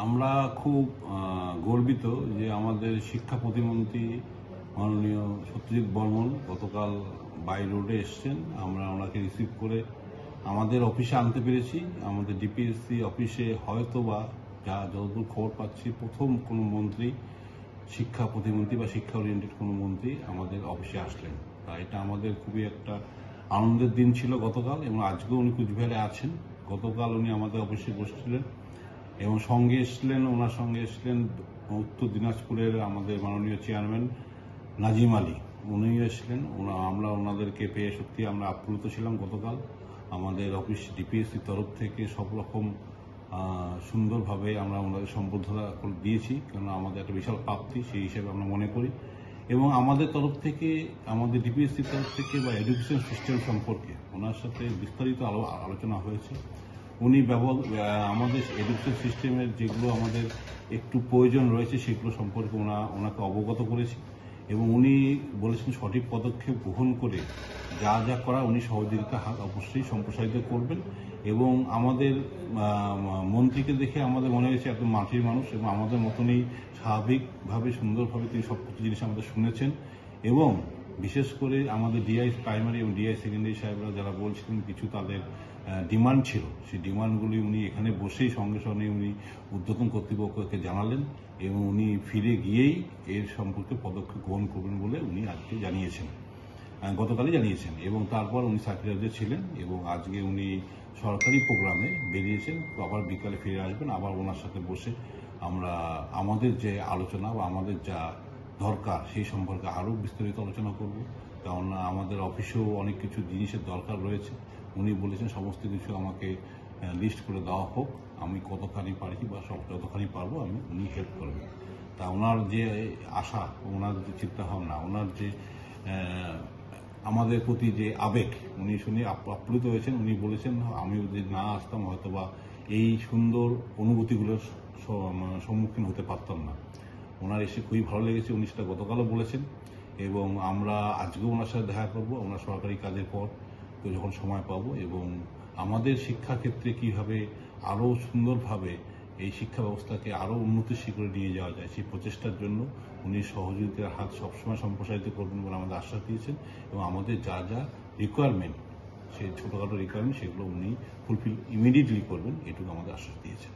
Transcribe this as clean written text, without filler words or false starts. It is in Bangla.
আমরা খুব গর্বিত যে আমাদের শিক্ষা প্রতিমন্ত্রী মাননীয় সত্যজিৎ বর্মন গতকাল বাই রোডে এসছেন। আমরা ওনাকে রিসিভ করে আমাদের অফিসে আনতে পেরেছি। আমাদের ডিপিএসসি অফিসে হয়তোবা যতদূর খবর পাচ্ছি প্রথম কোনো মন্ত্রী, শিক্ষা প্রতিমন্ত্রী বা শিক্ষা ওরিয়েন্টেড কোনো মন্ত্রী আমাদের অফিসে আসলেন। তা এটা আমাদের খুবই একটা আনন্দের দিন ছিল গতকাল, এবং আজকেও উনি কুচবিহারে আছেন। গতকাল উনি আমাদের অফিসে বসছিলেন এবং ওনার সঙ্গে এসছিলেন উত্তর দিনাজপুরের আমাদের মাননীয় চেয়ারম্যান নাজিম আলী, উনিও এসছিলেন। আমরা ওনাদেরকে পেয়ে সত্যি আমরা আপ্লুত ছিলাম। গতকাল আমাদের অফিস ডিপিএসসির তরফ থেকে সব রকম সুন্দরভাবে আমরা ওনাদের সম্বর্ধনা দিয়েছি, কারণ আমাদের একটা বিশাল প্রাপ্তি সেই হিসেবে আমরা মনে করি। এবং আমাদের তরফ থেকে, আমাদের ডিপিএসসির তরফ থেকে বা এডুকেশন সিস্টেম সম্পর্কে ওনার সাথে বিস্তারিত আলোচনা হয়েছে। উনি আমাদের এডুকেশন সিস্টেমের যেগুলো আমাদের একটু প্রয়োজন রয়েছে সেগুলো সম্পর্কে ওনাকে অবগত করেছি, এবং উনি বলেছেন সঠিক পদক্ষেপ গ্রহণ করে যা যা করা উনি সহযোগিতা হাত অবশ্যই সম্প্রসারিত করবেন। এবং আমাদের মন্ত্রীকে দেখে আমাদের মনে হয়েছে একদম মাটির মানুষ, এবং আমাদের মতনই স্বাভাবিকভাবে সুন্দরভাবে তিনি সব কিছু জিনিস আমাদের শুনেছেন। এবং বিশেষ করে আমাদের ডিআই প্রাইমারি এবং ডিআই সেকেন্ডারি সাহেবরা যারা বলছিলেন কিছু তাদের ডিমান্ড ছিল, সেই ডিমান্ডগুলি উনি এখানে বসেই সঙ্গে সঙ্গে উনি ঊর্ধ্বতন কর্তৃপক্ষকে জানালেন, এবং উনি ফিরে গিয়েই এর সম্পর্কে পদক্ষেপ গ্রহণ করবেন বলে উনি আজকে জানিয়েছেন, গতকালই জানিয়েছেন। এবং তারপর উনি সার্কিটারে ছিলেন, এবং আজকে উনি সরকারি প্রোগ্রামে বেরিয়েছেন, আবার বিকালে ফিরে আসবেন। আবার ওনার সাথে বসে আমরা আমাদের যে আলোচনা বা আমাদের যা দরকার সেই সম্পর্কে আরও বিস্তারিত আলোচনা করব। কারণ আমাদের অফিসেও অনেক কিছু জিনিসের দরকার রয়েছে। উনি বলেছেন সমস্ত কিছু আমাকে লিস্ট করে দেওয়া হোক, আমি কতখানি পারছি বা যতখানি পারবো উনি হেল্প করবেন। তা ওনার যে আশা, ওনার যে চিন্তাভাবনা, ওনার যে আমাদের প্রতি যে আবেগ, উনি শুনে আপ্লুত হয়েছেন। উনি বলেছেন আমি যদি না আসতাম হয়তোবা এই সুন্দর অনুভূতিগুলোর সম্মুখীন হতে পারতাম না। ওনার এসে খুবই ভালো লেগেছে, উনি সেটা গতকালও বলেছেন। এবং আমরা আজকেও ওনার সাথে দেখা করব, আমরা সরকারি কাজের পর তো যখন সময় পাবো, এবং আমাদের শিক্ষাক্ষেত্রে কীভাবে আরও সুন্দরভাবে এই শিক্ষা ব্যবস্থাকে আরও উন্নতির শিখরে নিয়ে যাওয়া যায় সেই প্রচেষ্টার জন্য উনি সহযোগিতার হাত সবসময় সম্প্রসারিত করবেন বলে আমাদের আশ্বাস দিয়েছেন। এবং আমাদের যা যা রিকোয়ারমেন্ট, সেই ছোটোখাটো রিকোয়ারমেন্ট সেগুলো উনি ফুলফিল ইমিডিয়েটলি করবেন, এটুকু আমাদের আশ্বাস দিয়েছেন।